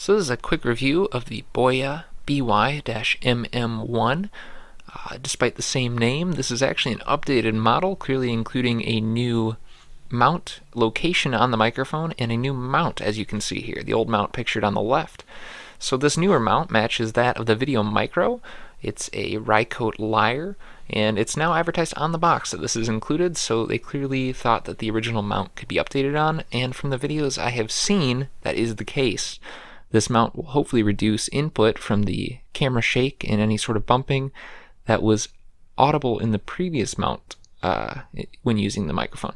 So this is a quick review of the Boya BY-MM1. Despite the same name, this is actually an updated model, clearly including a new mount location on the microphone and a new mount, as you can see here, the old mount pictured on the left. So this newer mount matches that of the Video Micro. It's a Rycote Lyre, and it's now advertised on the box that this is included, so they clearly thought that the original mount could be updated on, and from the videos I have seen, that is the case. This mount will hopefully reduce input from the camera shake and any sort of bumping that was audible in the previous mount when using the microphone.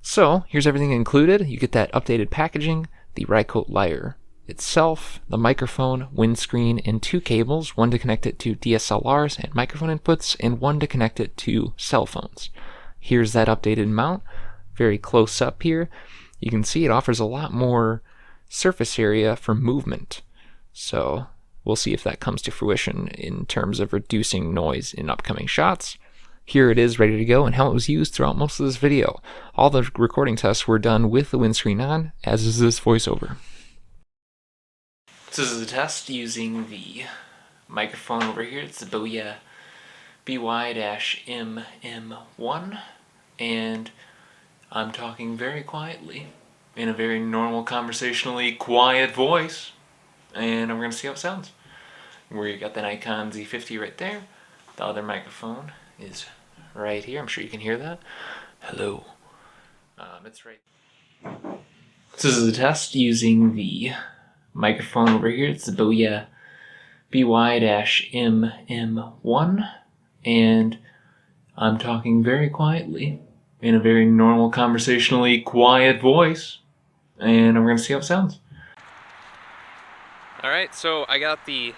So here's everything included. You get that updated packaging, the Rycote Lyre itself, the microphone, windscreen, and two cables, one to connect it to DSLRs and microphone inputs, and one to connect it to cell phones. Here's that updated mount, very close up here. You can see it offers a lot more surface area for movement. So we'll see if that comes to fruition in terms of reducing noise in upcoming shots. Here it is ready to go and how it was used throughout most of this video. All the recording tests were done with the windscreen on, as is this voiceover. So this is a test using the microphone over here. It's the Boya BY-MM1, and I'm talking very quietly in a very normal, conversationally quiet voice, and we're going to see how it sounds. We got the Nikon Z50 right there. The other microphone is right here. I'm sure you can hear that. Hello. It's right. So this is a test using the microphone over here. It's the Boya BY-MM1, and I'm talking very quietly in a very normal, conversationally quiet voice, and we're going to see how it sounds. Alright, so I got the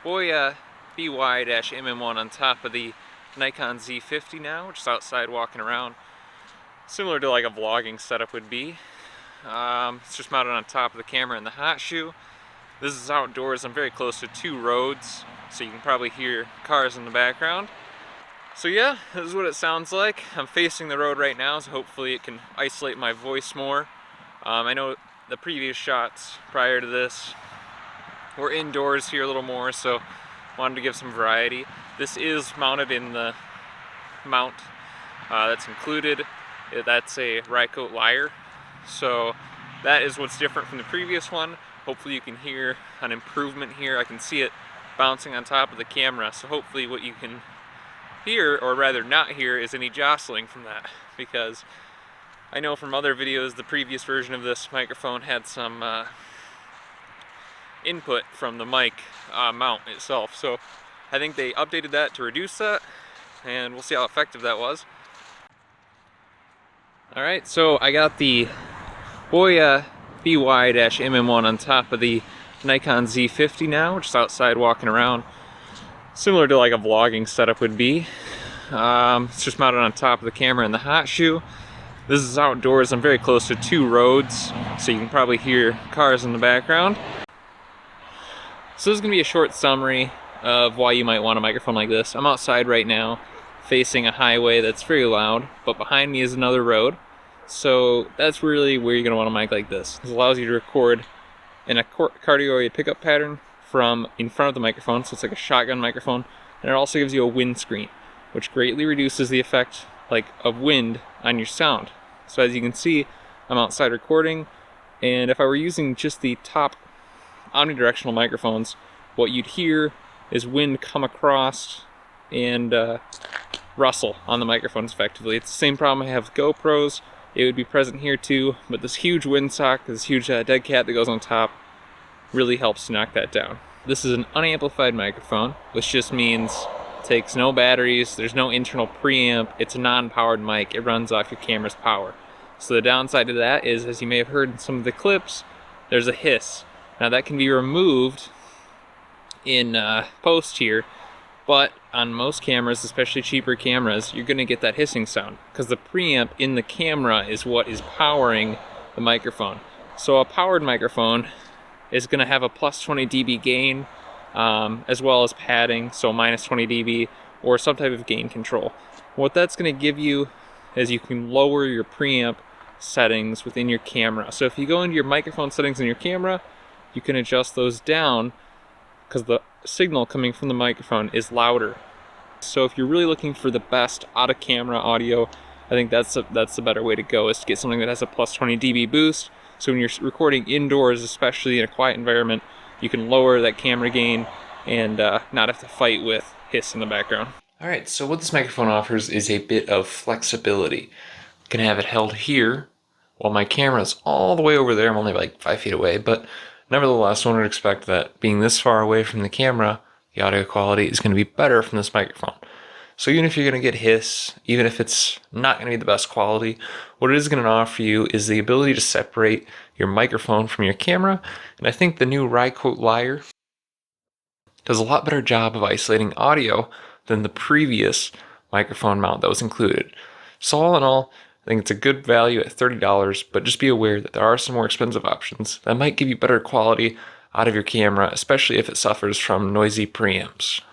Boya BY-MM1 on top of the Nikon Z50 now, which is outside walking around, similar to like a vlogging setup would be. It's just mounted on top of the camera in the hot shoe. This is outdoors. I'm very close to two roads, so you can probably hear cars in the background. So yeah, this is what it sounds like. I'm facing the road right now, so hopefully it can isolate my voice more. I know the previous shots prior to this were indoors here a little more, so wanted to give some variety. This is mounted in the mount that's included. That's a Rycote Lyre, so that is what's different from the previous one. Hopefully you can hear an improvement here. I can see it bouncing on top of the camera, so hopefully what you can hear, or rather not hear, is any jostling from that, because I know from other videos the previous version of this microphone had some input from the mic mount itself, so I think they updated that to reduce that, and we'll see how effective that was. Alright, so I got the Boya BY-MM1 on top of the Nikon Z50 now, which is outside walking around, similar to like a vlogging setup would be. It's just mounted on top of the camera in the hot shoe. This is outdoors. I'm very close to two roads, so you can probably hear cars in the background. So this is going to be a short summary of why you might want a microphone like this. I'm outside right now, facing a highway that's very loud, but behind me is another road. So that's really where you're going to want a mic like this. This allows you to record in a cardioid pickup pattern from in front of the microphone, so it's like a shotgun microphone, and it also gives you a windscreen, which greatly reduces the effect of wind on your sound. So as you can see, I'm outside recording, and if I were using just the top omnidirectional microphones, what you'd hear is wind come across and rustle on the microphones effectively. It's the same problem I have with GoPros. It would be present here too, but this huge windsock, this huge dead cat that goes on top, really helps to knock that down. This is an unamplified microphone, which just means it takes no batteries, there's no internal preamp, it's a non-powered mic, it runs off your camera's power. So the downside of that is, as you may have heard in some of the clips, there's a hiss. Now that can be removed in post here, but on most cameras, especially cheaper cameras, you're going to get that hissing sound because the preamp in the camera is what is powering the microphone. So a powered microphone is going to have a plus 20 dB gain as well as padding, so minus 20 dB or some type of gain control. What that's going to give you is you can lower your preamp settings within your camera. So if you go into your microphone settings in your camera, you can adjust those down because the signal coming from the microphone is louder. So if you're really looking for the best out of camera audio, I think that's the better way to go, is to get something that has a plus 20 dB boost. So when you're recording indoors, especially in a quiet environment, you can lower that camera gain and not have to fight with hiss in the background. Alright, so what this microphone offers is a bit of flexibility. I can have it held here while my camera's all the way over there. I'm only like 5 feet away, but nevertheless, one would expect that being this far away from the camera, the audio quality is going to be better from this microphone. So even if you're going to get hiss, even if it's not going to be the best quality, what it is going to offer you is the ability to separate your microphone from your camera. And I think the new Rycote Lyre does a lot better job of isolating audio than the previous microphone mount that was included. So all in all, I think it's a good value at $30, but just be aware that there are some more expensive options that might give you better quality out of your camera, especially if it suffers from noisy preamps.